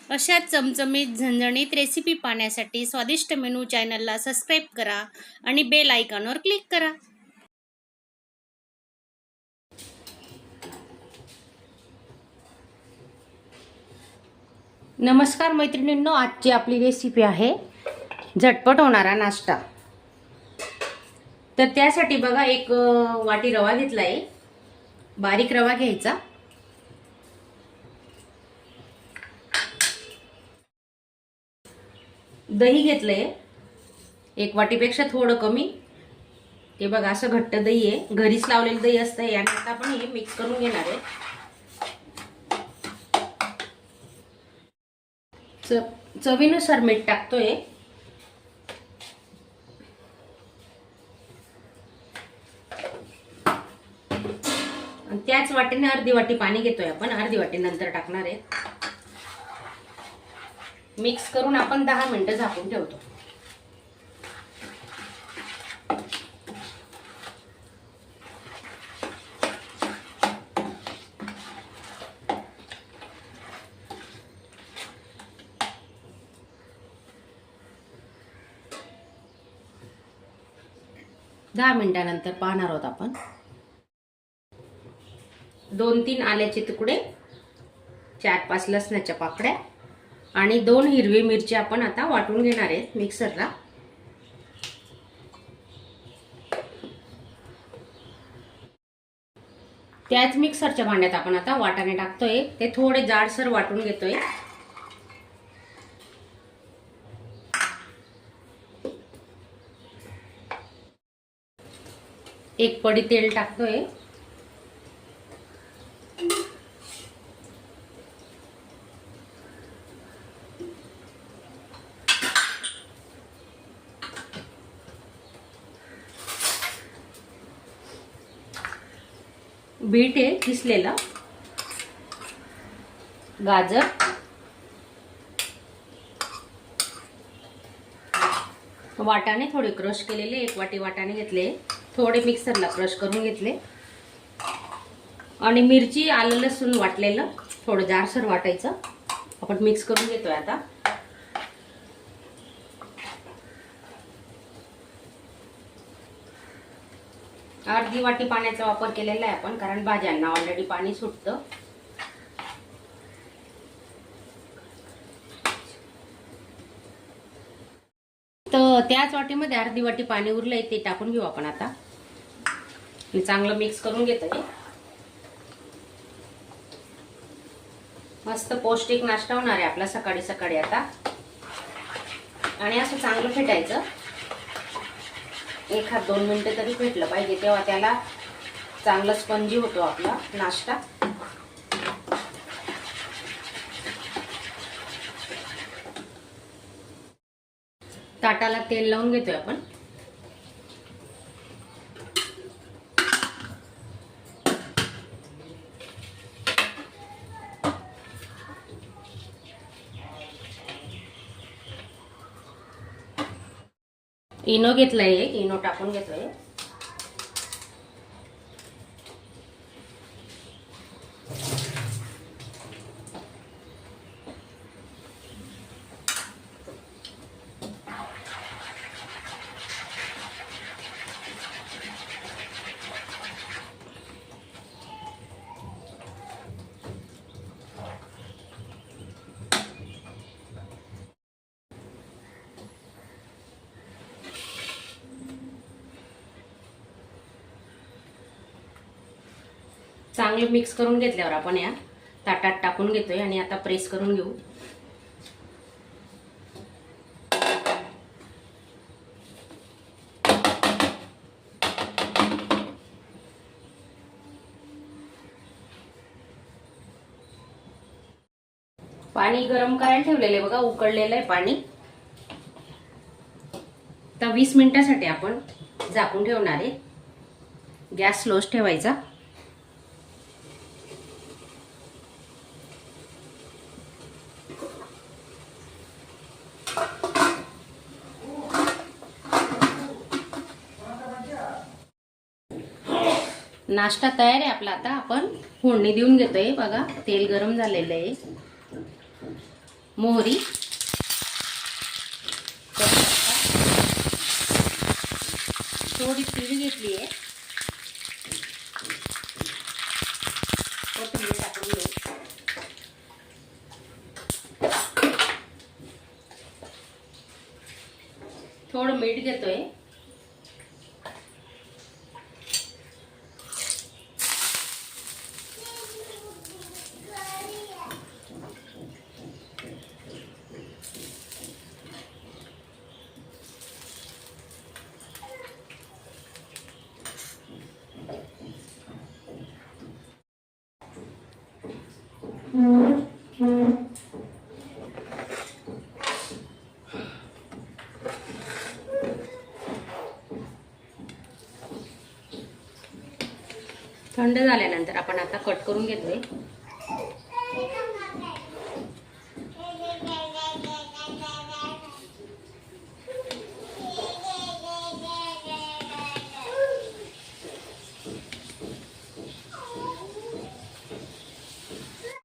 अशा चमचमीत झणझणीत रेसिपी पाहण्यासाठी स्वादिष्ट मेनू चॅनलला सबस्क्राईब करा आणि बेल आयकॉनवर क्लिक करा. नमस्कार मैत्रिणींनो, आजची आपली रेसिपी आहे झटपट होणारा नाश्ता. तर त्यासाठी बघा, एक वाटी रवा घेतला आहे. बारीक रवा घ्यायचा. दही घेतलंय, एक वाटीपेक्षा थोडं कमी. हे बघा, असं घट्ट दही आहे, घरीच लावलेलं दही असतं. याने आता आपण हे मिक्स करून घेणार आहे. चवीनुसार मीठ टाकतोय. आणि त्याच वाटीने अर्धी वाटी पाणी घेतोय आपण. अर्धी वाटी नंतर टाकणार आहे. मिक्स करून आपण 10 मिनिटं झाकून ठेवतो. दहा मिनिटानंतर पाहणार आहोत आपण. 2-3 आल्याचे तुकडे, 4-5 लसणाच्या पाकळ्या आणि 2 हिरवी मिरची आपण आता वाटून घेणार आहेत मिक्सरला. त्याच मिक्सरच्या भांड्यात आपण आता वाटाणे टाकतोय. ते थोडे जाडसर वाटून घेतोय. एक पडी तेल टाकतोय. बीट आहे किसलेला, गाजर, वाटाणे थोडे क्रश केलेले, एक वाटी वाटाणे घेतले, थोडे मिक्सरला क्रश करून घेतले. आणि मिरची, आलं लसूण वाटलेलं थोडं जाडसर वाटायचं. आपण मिक्स करून घेतोय आता. अर्धी वाटी पाण्याचा वापर केलेला आहे आपण, कारण भाज्यांना ऑलरेडी पाणी सुटतं. तर त्याच वाटीमध्ये अर्धी वाटी पाणी उरलंय, ते टाकून घेऊ आपण आता. चांगलं मिक्स करून घेतोय. मस्त पौष्टिक नाश्ता होणार आहे आपला सकाळी सकाळी आता. आणि असं चांगलं फेटायचं. 1-2 मिनिटं तरी फेटलं पाहिजे, तेव्हा त्याला चांगला स्पंजी होतो आपला नाश्ता. ताटाला तेल लावून घेतोय आपण. इनो घेतलाय, इनो टाकून घेतोय. चांगलं मिक्स करून घेतल्यावर आपण या ताटात टाकून घेतोय आणि आता प्रेस करून घेऊ. पाणी गरम करायला ठेवलेलं आहे बघा, उकळलेलं आहे पाणी. तर 20 मिनिटांसाठी आपण झाकून ठेवणार आहे. गॅस स्लोच ठेवायचा. नाश्ता तयार आहे आपला. आता आपण फोडणी देऊन घेतोय. बघा, तेल गरम झालेलं आहे. मोहरी, थोडी तीळ घेतली आहे, कोथिंबीर टाकून घेऊ. थोडं मीठ घेतोय. थंड झाल्यानंतर आपण आता कट करून घेतोय.